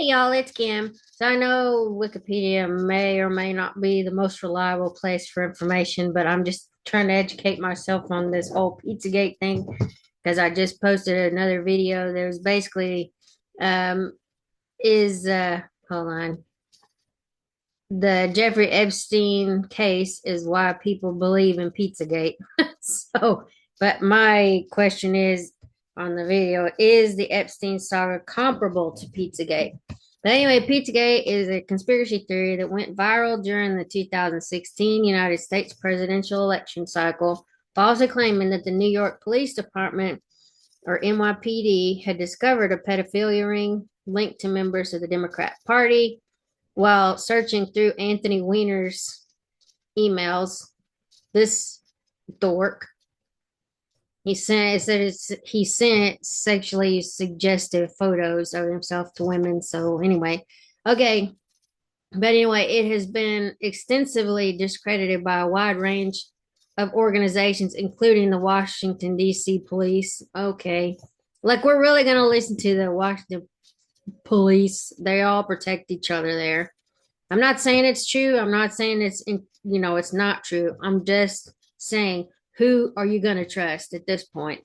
y'all, it's Kim. So I know Wikipedia may or may not be the most reliable place for information, but I'm just trying to educate myself on this whole PizzaGate thing because I just posted another video. There's basically um is hold on. The Jeffrey Epstein case is why people believe in Pizzagate. So, but my question is on the video, is the Epstein saga comparable to Pizzagate? But anyway, Pizzagate is a conspiracy theory that went viral during the 2016 United States presidential election cycle, falsely claiming that the New York Police Department, or NYPD, had discovered a pedophilia ring linked to members of the Democrat Party while searching through Anthony Weiner's emails. This dork, he sent sexually suggestive photos of himself to women. So anyway, okay. But anyway, it has been extensively discredited by a wide range of organizations, including the Washington, D.C. police. Okay. Like, we're really going to listen to the Washington police. They all protect each other there. I'm not saying it's true. I'm not saying it's not true. I'm just saying, who are you going to trust at this point?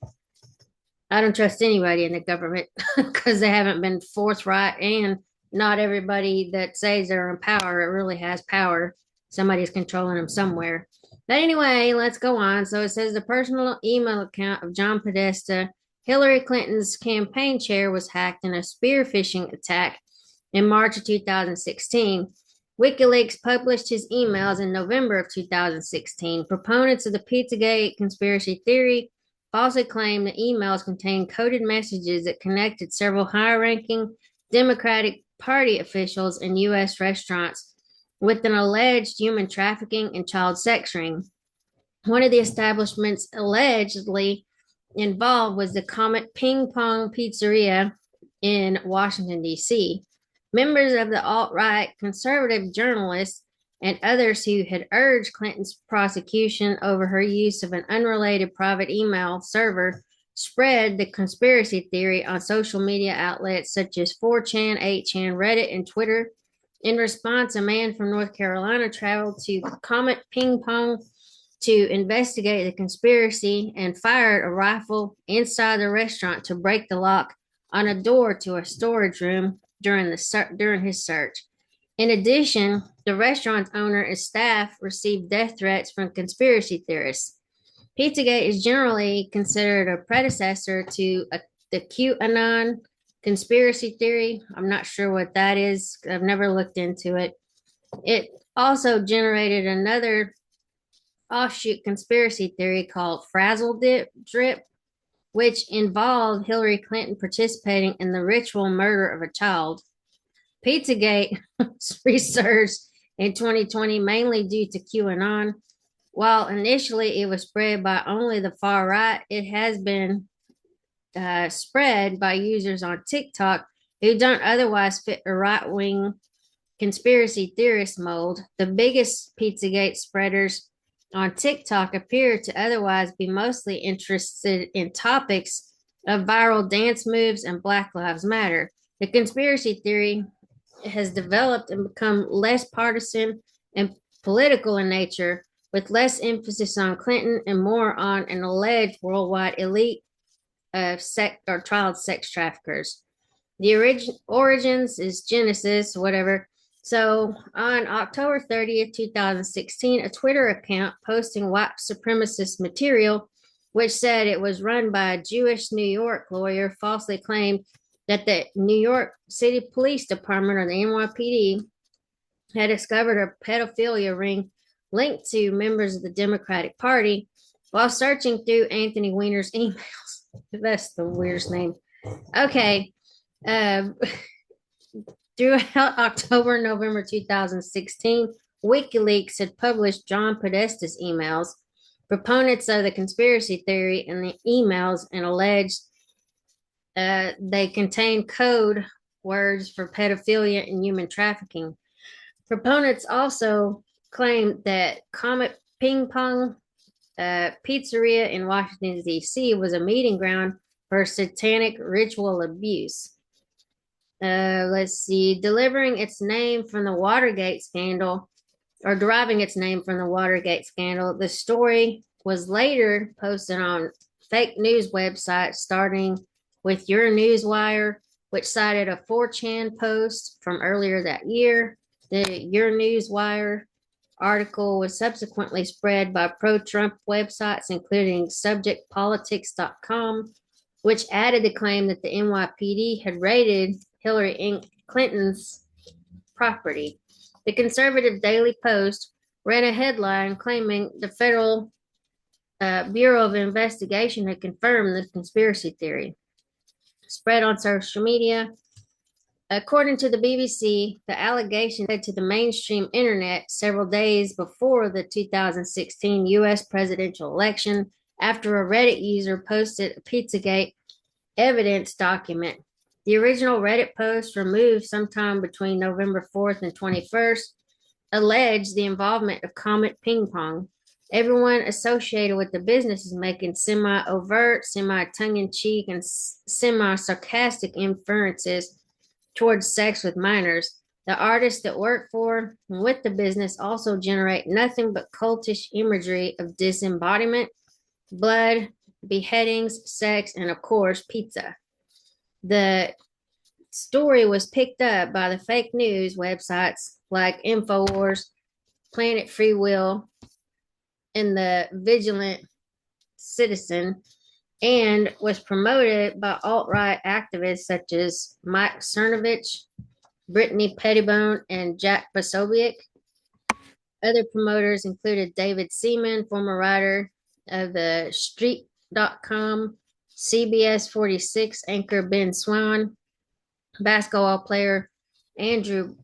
I don't trust anybody in the government because they haven't been forthright, and not everybody that says they're in power really has power. Somebody's controlling them somewhere. But anyway, let's go on. So it says the personal email account of John Podesta, Hillary Clinton's campaign chair, was hacked in a spear phishing attack in March of 2016. WikiLeaks published his emails in November of 2016. Proponents of the Pizzagate conspiracy theory falsely claimed the emails contained coded messages that connected several high-ranking Democratic Party officials in U.S. restaurants with an alleged human trafficking and child sex ring. One of the establishments allegedly involved was the Comet Ping Pong Pizzeria in Washington, D.C. Members of the alt-right conservative journalists and others who had urged Clinton's prosecution over her use of an unrelated private email server spread the conspiracy theory on social media outlets such as 4chan, 8chan, Reddit, and Twitter. In response, a man from North Carolina traveled to Comet Ping Pong to investigate the conspiracy and fired a rifle inside the restaurant to break the lock on a door to a storage room during his search. In addition, the restaurant's owner and staff received death threats from conspiracy theorists. Pizzagate is generally considered a predecessor to the QAnon conspiracy theory. I'm not sure what that is. I've never looked into it. It also generated another offshoot conspiracy theory called Frazzle Drip, which involved Hillary Clinton participating in the ritual murder of a child. Pizzagate resurged in 2020 mainly due to QAnon. While initially it was spread by only the far right, it has been spread by users on TikTok who don't otherwise fit a right-wing conspiracy theorist mold. The biggest Pizzagate spreaders on TikTok appear to otherwise be mostly interested in topics of viral dance moves and Black Lives Matter. The conspiracy theory has developed and become less partisan and political in nature, with less emphasis on Clinton and more on an alleged worldwide elite of child sex traffickers. The origins is Genesis, whatever. So on October 30th, 2016, a Twitter account posting white supremacist material, which said it was run by a Jewish New York lawyer, falsely claimed that the New York City Police Department, or the NYPD, had discovered a pedophilia ring linked to members of the Democratic Party while searching through Anthony Weiner's emails. That's the weirdest name. Okay. Throughout October, November 2016, WikiLeaks had published John Podesta's emails. Proponents of the conspiracy theory in the emails and alleged they contain code words for pedophilia and human trafficking. Proponents also claimed that Comet Ping Pong Pizzeria in Washington, D.C. was a meeting ground for satanic ritual abuse. Let's see, delivering its name from the Watergate scandal, or deriving its name from the Watergate scandal. The story was later posted on fake news websites, starting with Your Newswire, which cited a 4chan post from earlier that year. The Your Newswire article was subsequently spread by pro-Trump websites, including subjectpolitics.com, which added the claim that the NYPD had raided Hillary Clinton's property. The conservative Daily Post ran a headline claiming the Federal Bureau of Investigation had confirmed the conspiracy theory. Spread on social media. According to the BBC, the allegation led to the mainstream internet several days before the 2016 US presidential election after a Reddit user posted a PizzaGate evidence document. The original Reddit post, removed sometime between November 4th and 21st, alleged the involvement of Comet Ping Pong. Everyone associated with the business is making semi-overt, semi-tongue-in-cheek, and semi-sarcastic inferences towards sex with minors. The artists that work for and with the business also generate nothing but cultish imagery of disembodiment, blood, beheadings, sex, and of course, pizza. The story was picked up by the fake news websites like InfoWars, Planet Free Will, and the Vigilant Citizen, and was promoted by alt-right activists such as Mike Cernovich, Brittany Pettibone, and Jack Posobiec. Other promoters included David Seaman, former writer of the Street.com, CBS 46 anchor Ben Swan, basketball player Andrew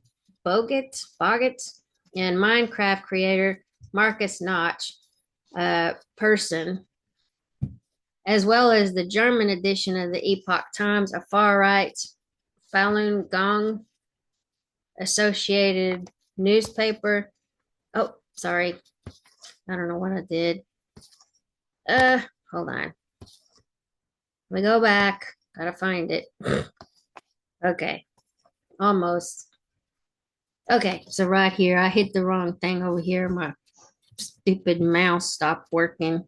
Bogut, and Minecraft creator Marcus Notch, person, as well as the German edition of the Epoch Times, a far-right Falun Gong associated newspaper. Oh, sorry. I don't know what I did. Hold on. Let me go back. Gotta find it. Okay. Almost. Okay, so right here, I hit the wrong thing over here. My stupid mouse stopped working.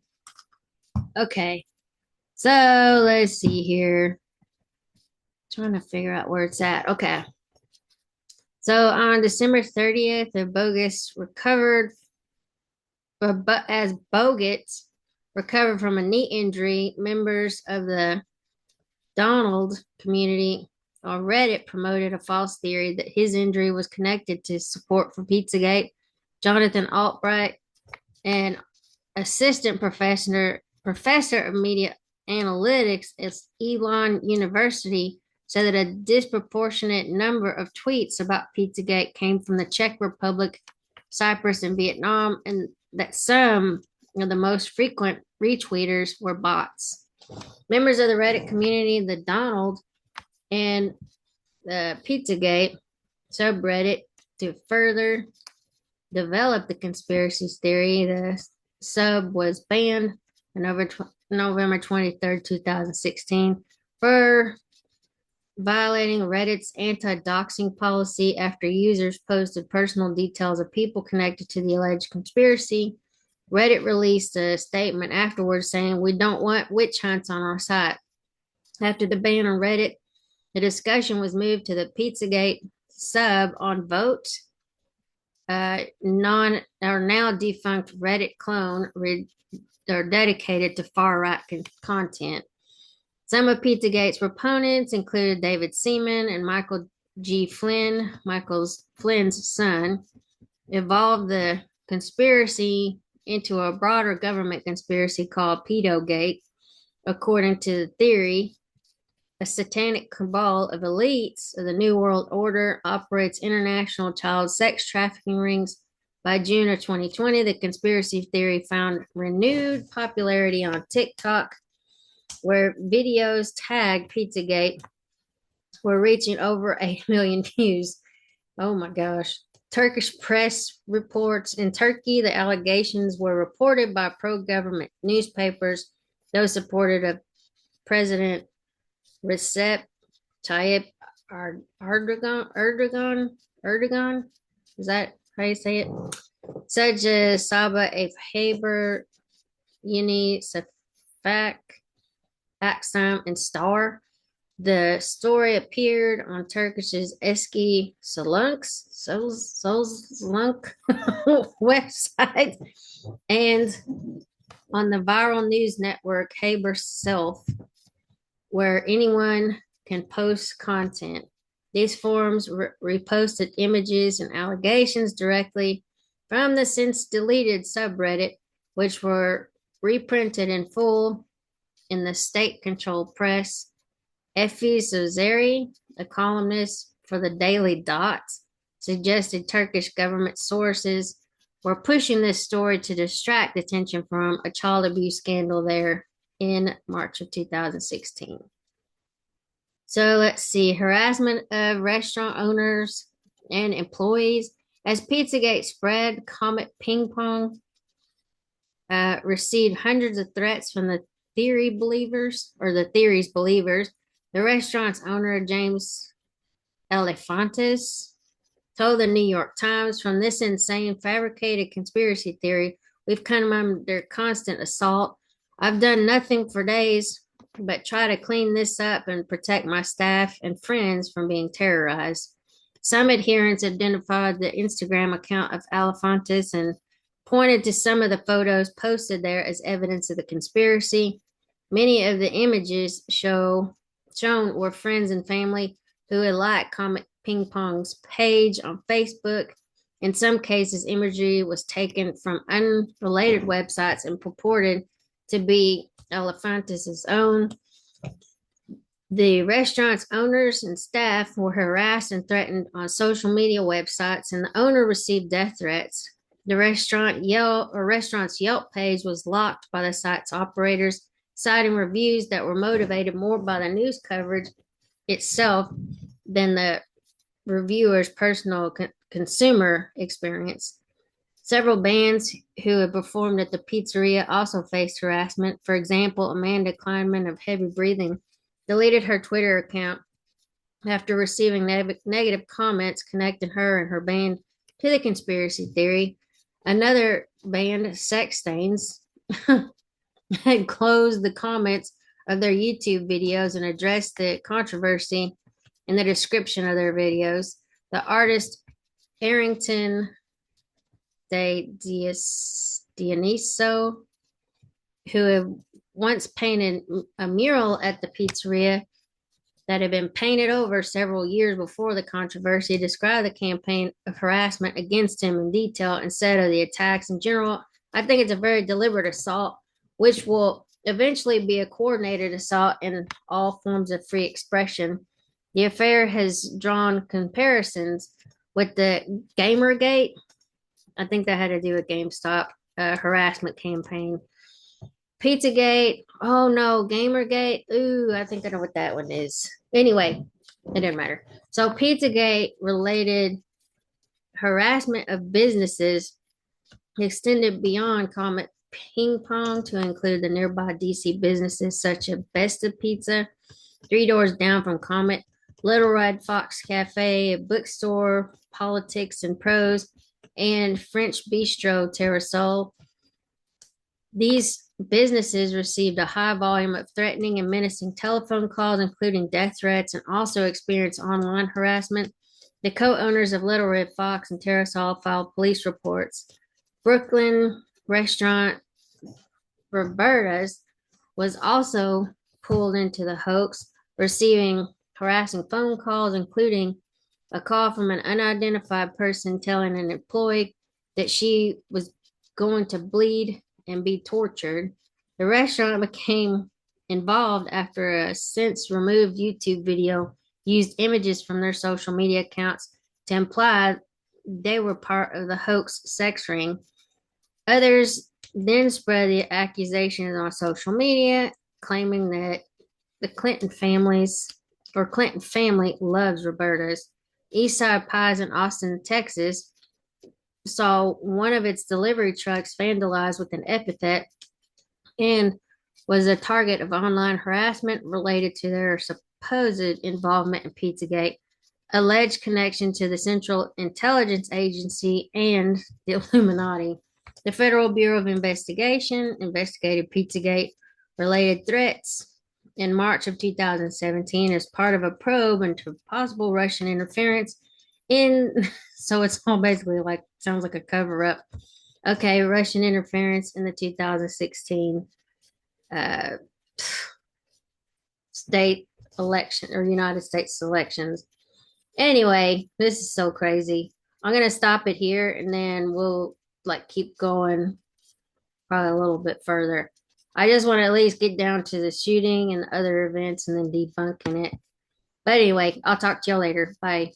Okay. So let's see here. Trying to figure out where it's at. Okay. So on December 30th, a bogus recovered, but as Bogut recovered from a knee injury, members of the Donald community on Reddit promoted a false theory that his injury was connected to support for Pizzagate. Jonathan Albright, an assistant professor of media analytics at Elon University, said that a disproportionate number of tweets about Pizzagate came from the Czech Republic, Cyprus, and Vietnam, and that some of the most frequent retweeters were bots. Members of the Reddit community, the Donald, and the Pizzagate subreddit, to further develop the conspiracy theory, the sub was banned on November 23rd, 2016 for violating Reddit's anti-doxing policy after users posted personal details of people connected to the alleged conspiracy. Reddit released a statement afterwards saying, "We don't want witch hunts on our site." After the ban on Reddit, the discussion was moved to the Pizzagate sub on Vote. Now defunct Reddit clone are dedicated to far right content. Some of Pizzagate's proponents included David Seaman and Michael G. Flynn. Flynn's son evolved the conspiracy into a broader government conspiracy called PedoGate. According to the theory, a satanic cabal of elites of the New World Order operates international child sex trafficking rings. By June of 2020, the conspiracy theory found renewed popularity on TikTok, where videos tagged Pizzagate were reaching over 8 million views. Oh my gosh. Turkish press reports in Turkey, the allegations were reported by pro-government newspapers, those supported of President Recep Tayyip Erdogan. Is that how you say it? Such as Saba A. Haber, Yeni Safak, Aksam, and Star. The story appeared on Turkish's Eski Solunk website and on the viral news network Haber Self, where anyone can post content. These forums reposted images and allegations directly from the since deleted subreddit, which were reprinted in full in the state controlled press. Efi Sozeri, a columnist for the Daily Dot, suggested Turkish government sources were pushing this story to distract attention from a child abuse scandal there in March of 2016. So let's see, harassment of restaurant owners and employees. As Pizzagate spread, Comet Ping Pong received hundreds of threats from the theory's believers. The restaurant's owner, James Elefantis, told the New York Times, from this insane, fabricated conspiracy theory, we've come under constant assault. I've done nothing for days but try to clean this up and protect my staff and friends from being terrorized. Some adherents identified the Instagram account of Elefantis and pointed to some of the photos posted there as evidence of the conspiracy. Many of the images shown were friends and family who had liked Comet Ping Pong's page on Facebook. In some cases, imagery was taken from unrelated websites and purported to be Elefantis' own. The restaurant's owners and staff were harassed and threatened on social media websites, and the owner received death threats. The restaurant's Yelp page was locked by the site's operators, citing reviews that were motivated more by the news coverage itself than the reviewer's personal consumer experience. Several bands who had performed at the pizzeria also faced harassment. For example, Amanda Kleinman of Heavy Breathing deleted her Twitter account after receiving negative comments connecting her and her band to the conspiracy theory. Another band, Sex Stains, had closed the comments of their YouTube videos and addressed the controversy in the description of their videos. The artist Arrington Dioniso, who had once painted a mural at the pizzeria that had been painted over several years before the controversy, described the campaign of harassment against him in detail instead of the attacks in general. I think it's a very deliberate assault, which will eventually be a coordinated assault in all forms of free expression. The affair has drawn comparisons with the Gamergate. I think that had to do with GameStop harassment campaign. Pizzagate. Oh no, Gamergate. Ooh, I think I know what that one is. Anyway, it didn't matter. So Pizzagate related harassment of businesses extended beyond Comet Ping Pong to include the nearby DC businesses such as Besta Pizza, 3 doors down from Comet, Little Red Fox Cafe, a bookstore, Politics and Prose, and French Bistro Terrasol. These businesses received a high volume of threatening and menacing telephone calls, including death threats, and also experienced online harassment. The co-owners of Little Red Fox and Terrasol filed police reports. Brooklyn restaurant Roberta's was also pulled into the hoax, receiving harassing phone calls, including a call from an unidentified person telling an employee that she was going to bleed and be tortured. The restaurant became involved after a since removed YouTube video used images from their social media accounts to imply they were part of the hoax sex ring. Others then spread the accusations on social media, claiming that the Clinton family loves Roberta's. Eastside Pies in Austin, Texas, saw one of its delivery trucks vandalized with an epithet and was a target of online harassment related to their supposed involvement in Pizzagate. alleged connection to the Central Intelligence Agency and the Illuminati. The Federal Bureau of Investigation investigated Pizzagate related threats in March of 2017 as part of a probe into possible Russian interference in, so it's all basically like, sounds like a cover up. Okay, Russian interference in the 2016 uh, state election or United States elections. Anyway, this is so crazy. I'm gonna stop it here and then we'll like keep going probably a little bit further. I just want to at least get down to the shooting and other events and then debunking it. But anyway, I'll talk to y'all later. Bye.